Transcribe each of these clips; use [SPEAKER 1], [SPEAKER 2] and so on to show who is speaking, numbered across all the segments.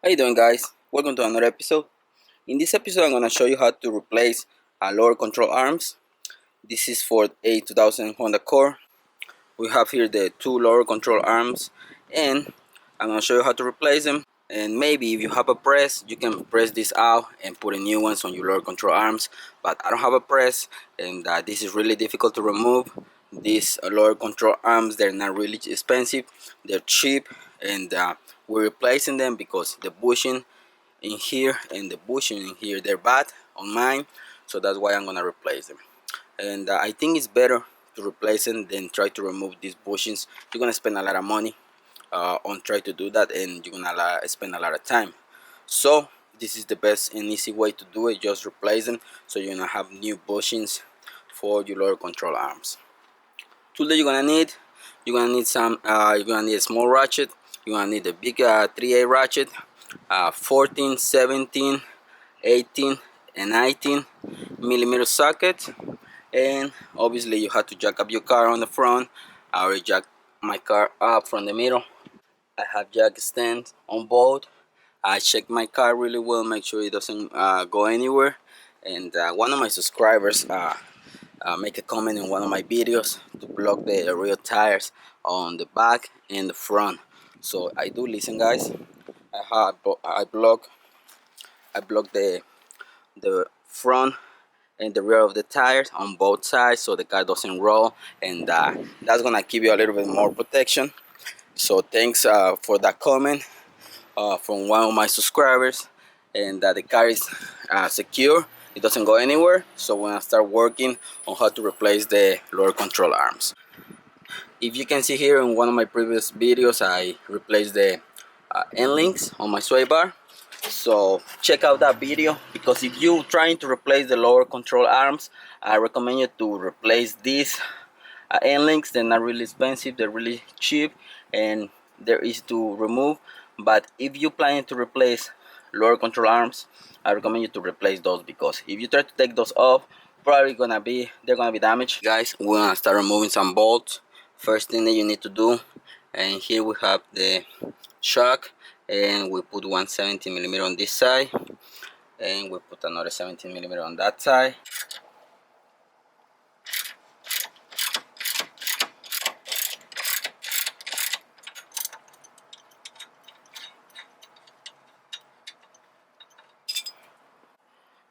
[SPEAKER 1] How you doing, guys? Welcome to another episode. In this episode I'm going to show you how to replace lower control arms. This is for a 2000 Honda Core. We have here the two lower control arms, and I'm going to show you how to replace them. And maybe if you have a press, you can press this out and put in new ones on your lower control arms, but I don't have a press, and this is really difficult to remove. These lower control arms, they're not really expensive, they're cheap, and we're replacing them because the bushing in here and the bushing in here, they're bad on mine, so that's why I'm gonna replace them. And I think it's better to replace them than try to remove these bushings. You're gonna spend a lot of money on try to do that, and you're gonna spend a lot of time. So this is the best and easy way to do it. Just replace them, so you're gonna have new bushings for your lower control arms. Tool that you're gonna need some you're gonna need a small ratchet, you're gonna need a big 3A ratchet, 14, 17, 18 and 19 millimeter socket, and obviously you have to jack up your car on the front. I already jacked my car up from the middle. I have jack stands on both. I check my car really well, make sure it doesn't go anywhere. And one of my subscribers make a comment in one of my videos to block the rear tires on the back and the front. So I do listen, guys. I block the front and the rear of the tires on both sides, so the car doesn't roll, and that's gonna give you a little bit more protection. So thanks for that comment from one of my subscribers, and that the car is secure, it doesn't go anywhere. So when I start working on how to replace the lower control arms, if you can see here in one of my previous videos, I replaced the end links on my sway bar. So check out that video, because if you're trying to replace the lower control arms, I recommend you to replace these end links. They're not really expensive, they're really cheap, and they're easy to remove. But if you're planning to replace lower control arms, I recommend you to replace those, because if you try to take those off, they're gonna be damaged. Guys, we're gonna start removing some bolts. First thing that you need to do, and here we have the shock, and we put one 17 millimeter on this side, and we put another 17 millimeter on that side.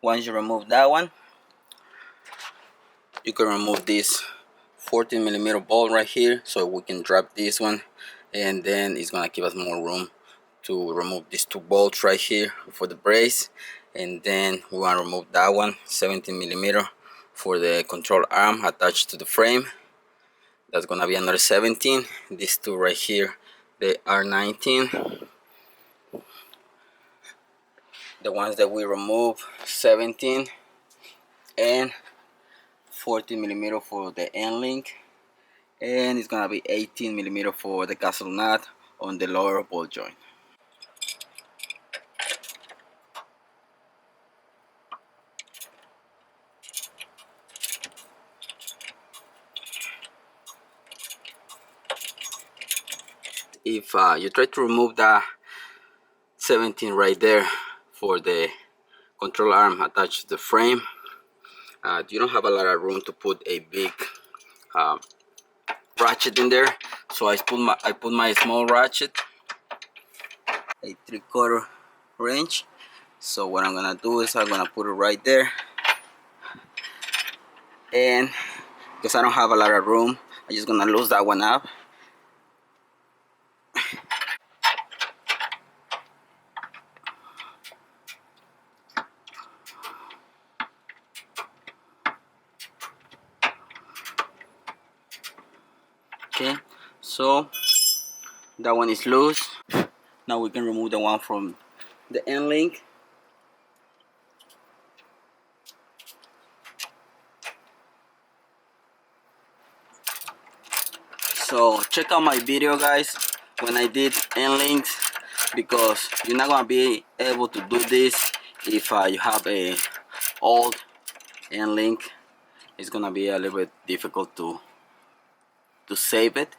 [SPEAKER 1] Once you remove that one, you can remove this 14 millimeter bolt right here, so we can drop this one, and then it's gonna give us more room to remove these two bolts right here for the brace. And then we want to remove that one 17 millimeter for the control arm attached to the frame. That's gonna be another 17. These two right here, they are 19. The ones that we remove, 17, and 14 millimeter for the end link, and it's gonna be 18 millimeter for the castle nut on the lower bolt joint. If you try to remove the 17 right there for the control arm attached to the frame, you don't have a lot of room to put a big ratchet in there. So I put my small ratchet, a 3/4 wrench. So what I'm gonna do is I'm gonna put it right there, and because I don't have a lot of room, I'm just gonna lose that one up. Okay, so that one is loose. Now we can remove the one from the end link. So check out my video, guys, when I did end links, because you're not gonna be able to do this if you have a old end link. It's gonna be a little bit difficult to save it.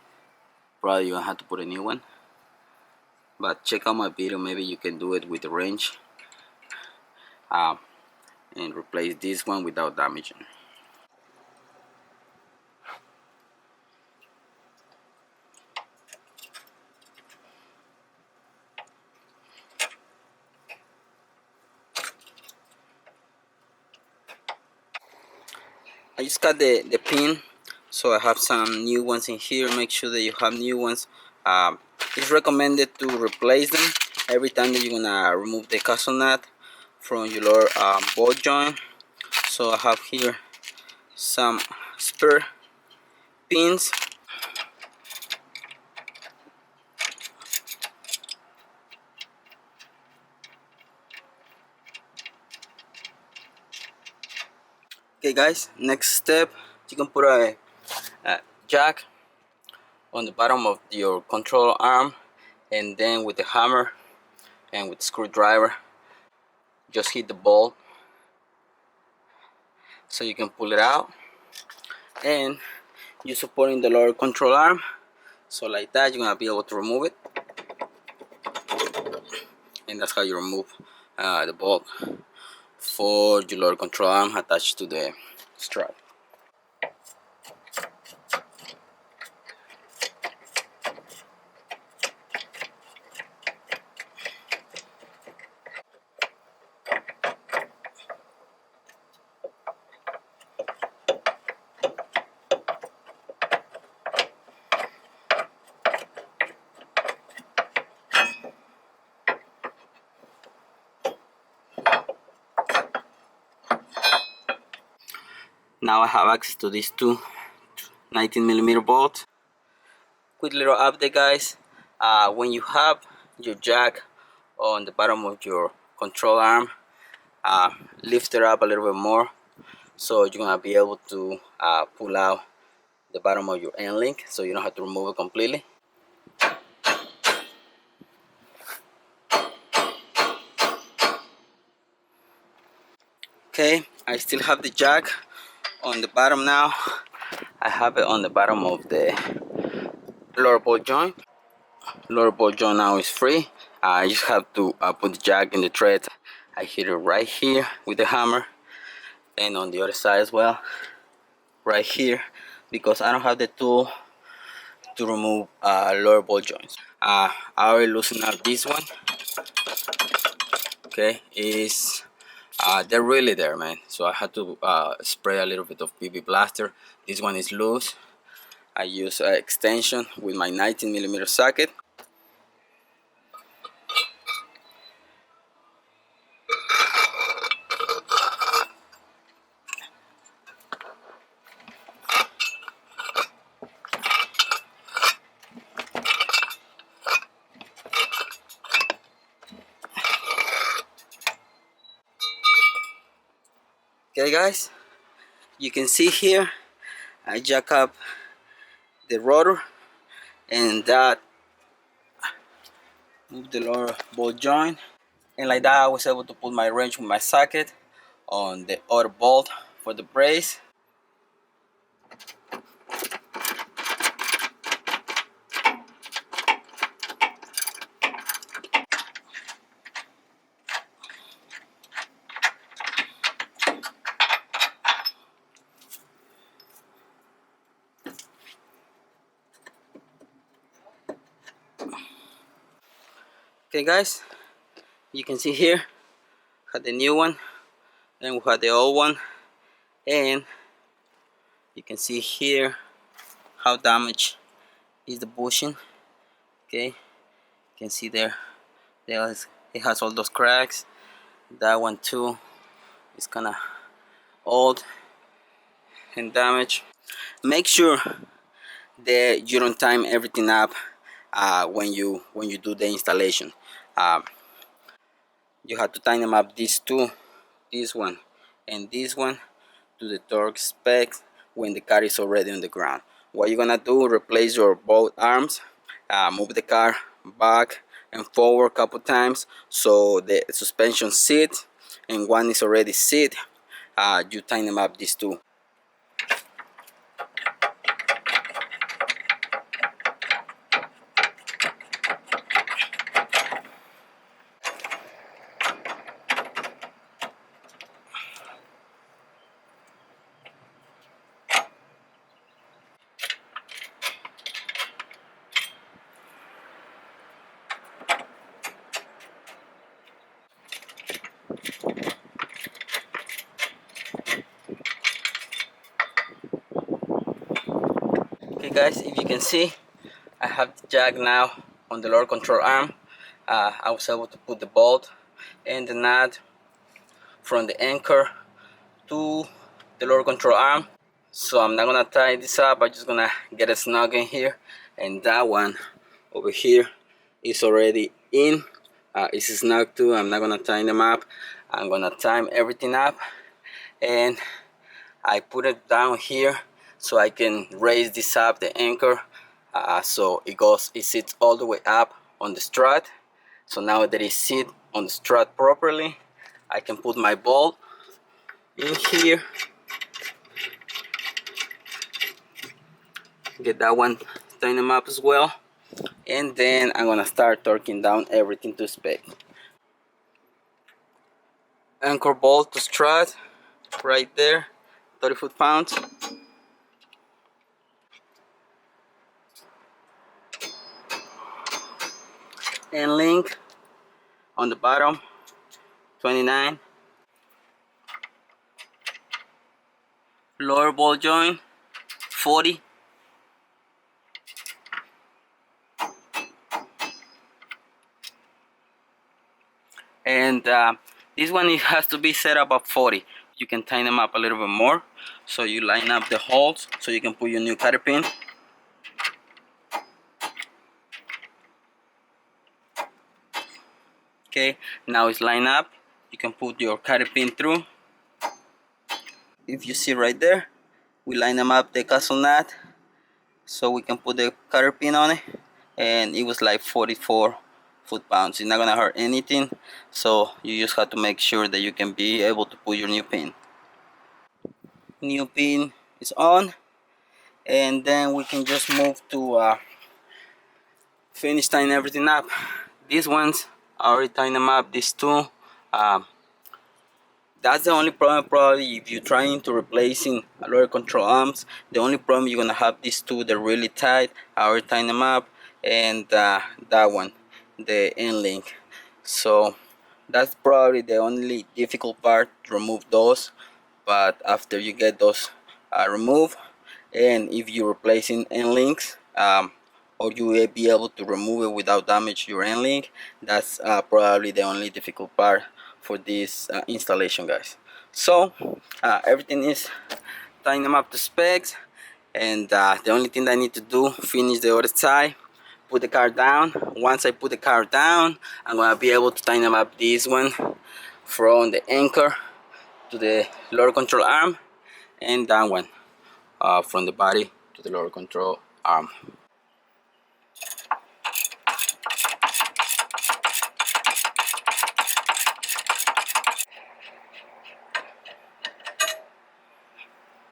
[SPEAKER 1] Probably you're gonna have to put a new one. but check out my video, maybe you can do it with the wrench, and replace this one without damaging. I just got the pin, so I have some new ones in here. Make sure that you have new ones. It's recommended to replace them every time that you're gonna remove the castle nut from your lower ball joint. So I have here some spare pins. Okay guys, next step, you can put a jack on the bottom of your control arm, and then with the hammer and with the screwdriver just hit the bolt so you can pull it out, and you're supporting the lower control arm, so like that you're gonna be able to remove it, and that's how you remove the bolt for your lower control arm attached to the strap. Now I have access to these two 19mm bolts. Quick little update guys, when you have your jack on the bottom of your control arm, lift it up a little bit more so you're gonna be able to pull out the bottom of your end link, so you don't have to remove it completely. Okay, I still have the jack on the bottom now. I have it on the bottom of the lower ball joint. Lower ball joint now is free. I just have to put the jack in the thread. I hit it right here with the hammer, and on the other side as well, right here, because I don't have the tool to remove lower ball joints. I already loosened out this one. Okay, is they're really there, man, so I had to spray a little bit of BB blaster. This one is loose. I use an extension with my 19mm socket. Okay guys, you can see here I jack up the rotor, and that move the lower ball joint, and like that I was able to put my wrench with my socket on the other bolt for the brace. Okay guys, you can see here had the new one and we had the old one, and you can see here how damaged is the bushing. Okay, you can see there it has all those cracks. That one too is kinda old and damaged. Make sure that you don't time everything up when you do the installation. You have to time them up, these two, this one and this one, to the torque specs when the car is already on the ground. What you're gonna do, replace your both arms, move the car back and forward a couple times so the suspension sit, and one is already sit, you time them up, these two. Okay guys, if you can see, I have the jack now on the lower control arm. I was able to put the bolt and the nut from the anchor to the lower control arm. So I'm not gonna tie this up, I'm just gonna get it snug in here. And that one over here is already in. It's snug too. I'm not gonna tie them up. I'm gonna time everything up, and I put it down here so I can raise this up, the anchor, so it sits all the way up on the strut. So now that it sits on the strut properly, I can put my bolt in here, get that one, tighten them up as well, and then I'm gonna start torquing down everything to spec. Anchor bolt to strut right there, 30 foot-pounds. And link on the bottom, 29. Lower ball joint, 40. And this one, it has to be set up at 40. You can tighten them up a little bit more, so you line up the holes so you can put your new cotter pin. Okay, now it's lined up. You can put your cotter pin through. If you see right there, we line them up the castle nut so we can put the cotter pin on it, and it was like 44 foot-pounds. It's not gonna hurt anything, so you just have to make sure that you can be able to put your new pin. New pin is on, and then we can just move to finish tying everything up. These ones, I already tied them up. These two, that's the only problem probably if you're trying to replacing lower control arms. The only problem you're gonna have, these two, they're really tight. I already tied them up, and that one, the end link. So that's probably the only difficult part, to remove those. But after you get those removed, and if you're replacing end links, or you will be able to remove it without damage your end link, that's probably the only difficult part for this installation, guys. So everything is tying them up to specs, and the only thing that I need to do, finish the other side, put the car down. Once I put the car down, I'm gonna be able to tighten them up this one from the anchor to the lower control arm, and that one from the body to the lower control arm.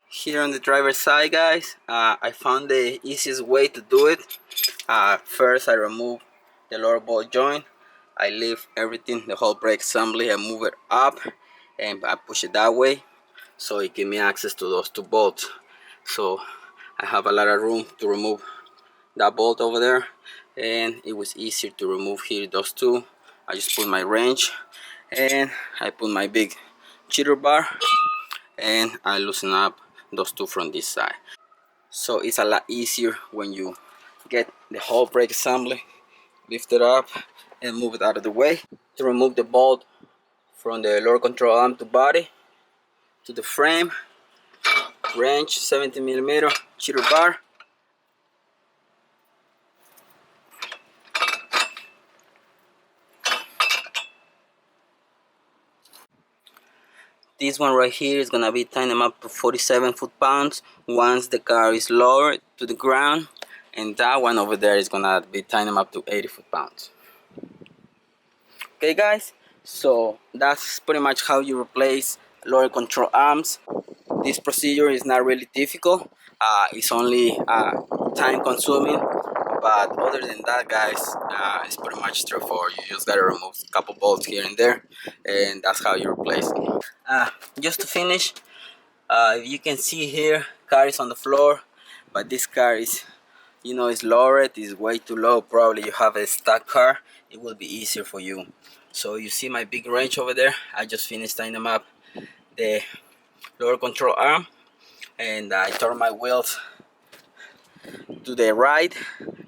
[SPEAKER 1] Here on the driver's side, guys, I found the easiest way to do it. First, I remove the lower ball joint. I lift everything, the whole brake assembly, and move it up, and I push it that way, so it gives me access to those two bolts. So I have a lot of room to remove that bolt over there, and it was easier to remove here those two. I just put my wrench, and I put my big cheater bar, and I loosen up those two from this side. So it's a lot easier when you get the whole brake assembly, lift it up and move it out of the way. To remove the bolt from the lower control arm to body to the frame, wrench, 17mm cheater bar. This one right here is gonna be tying them up to 47 foot-pounds once the car is lowered to the ground, and that one over there is gonna be tying them up to 80 foot-pounds. Okay guys, so that's pretty much how you replace lower control arms. This procedure is not really difficult. It's only time consuming, but other than that, guys, it's pretty much straightforward. You just gotta remove a couple bolts here and there, and that's how you replace it. Just to finish, you can see here, car is on the floor, but this car is, you know, it's lowered, it's way too low. Probably you have a stock car, it will be easier for you. So you see my big wrench over there, I just finished tying them up the lower control arm, and I turned my wheels to the right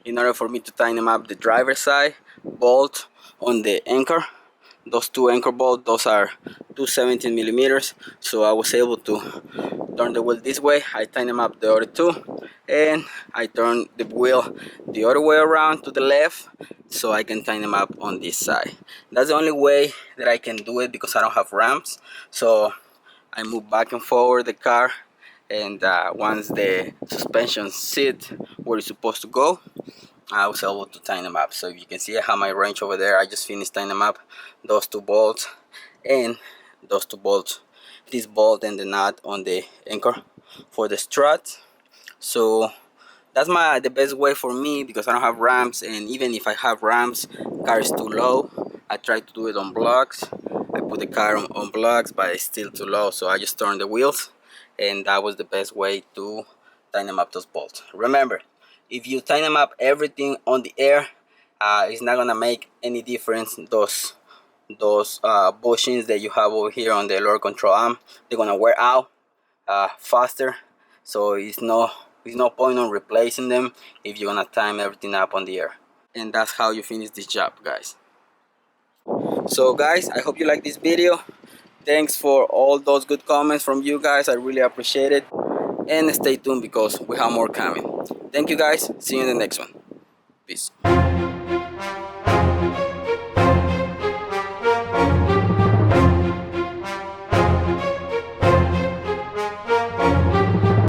[SPEAKER 1] in order for me to tighten up the driver's side bolt on the anchor. Those two anchor bolts, those are 217 millimeters, so I was able to turn the wheel this way. I tighten them up the other two, and I turn the wheel the other way around to the left so I can tighten them up on this side. That's the only way that I can do it because I don't have ramps, so I move back and forward the car, and once the suspension sit where it's supposed to go, I was able to tighten them up. So if you can see I have my wrench over there, I just finished tightening them up, those two bolts and those two bolts, this bolt and the nut on the anchor for the strut. So that's the best way for me because I don't have ramps, and even if I have ramps, car is too low. I try to do it on blocks. I put the car on blocks, but it's still too low, so I just turn the wheels, and that was the best way to tighten up those bolts. Remember, if you tighten up everything on the air, it's not gonna make any difference. Those bushings that you have over here on the lower control arm, they're gonna wear out faster, so it's no point on replacing them if you're gonna time everything up on the air. And that's how you finish this job, guys. So guys, I hope you like this video. Thanks for all those good comments from you guys, I really appreciate it, and stay tuned because we have more coming. Thank you guys, see you in the next one. Peace.